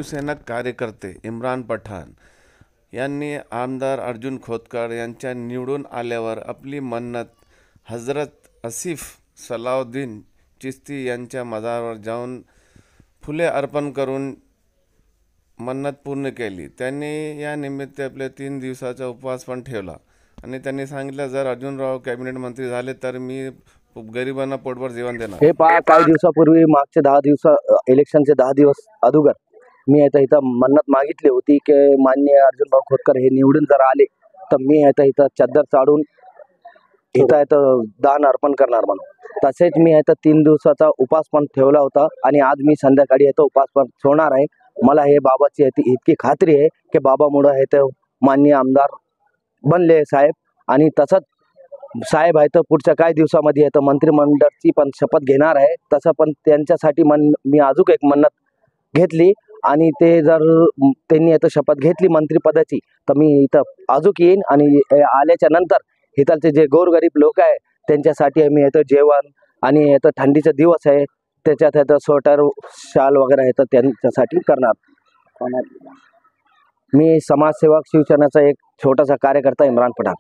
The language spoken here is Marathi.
शिवसेना कार्यकर्ते इम्रान पठाण यांनी आमदार अर्जुन खोतकर यांच्या निवडून आल्यावर आपली मन्नत हजरत आसिफ सलाउद्दीन चिश्ती यांच्या मजारावर जाऊन फुले अर्पण करून मन्नत पूर्ण केली। त्यांनी या निमित्त आपले 3 दिवसाचा उपवास पण ठेवला आणि त्यांनी सांगितलं, जर अर्जुनराव कॅबिनेट मंत्री झाले तर मी गरिबांना पोटभर जेवण देणार। हे पहा, काही दिवसापूर्वी मागचे 10 दिवस इलेक्शनचे 10 दिवस अगोदर मी आता इथं मन्नत मागितली होती की माननीय अर्जुनभाऊ खोतकर हे निवडून जर आले तर मी आता इथं चद्दर चाडून इथं दान अर्पण करणार म्हणून। तसेच मी आता 3 दिवसाचा उपवास पण ठेवला होता आणि आज मी संध्याकाळी इथं उपवास पण ठेवणार आहे। मला हे बाबाची इतकी खात्री आहे की बाबामुळे हे तर माननीय आमदार बनले साहेब, आणि तसंच साहेब आहे तर पुढच्या काही दिवसामध्ये येतं मंत्रिमंडळाची पण शपथ घेणार आहे। तसं पण त्यांच्यासाठी मी अजून एक मन्नत घेतली आणि ते जर त्यांनी आता शपथ घेतली मंत्रिपदाची तर मी इथं अजून येईन आणि आल्याच्या नंतर इथलचे जे गोरगरीब लोक आहे त्यांच्यासाठी मी इथं जेवण आणि इथं थंडीचे दिवस आहे त्याच्यात इथं स्वेटर शाल वगैरे येतं त्यांच्यासाठी करणार। मी समाजसेवक शिवसेनेचा एक छोटासा कार्यकर्ता इम्रान पठाण।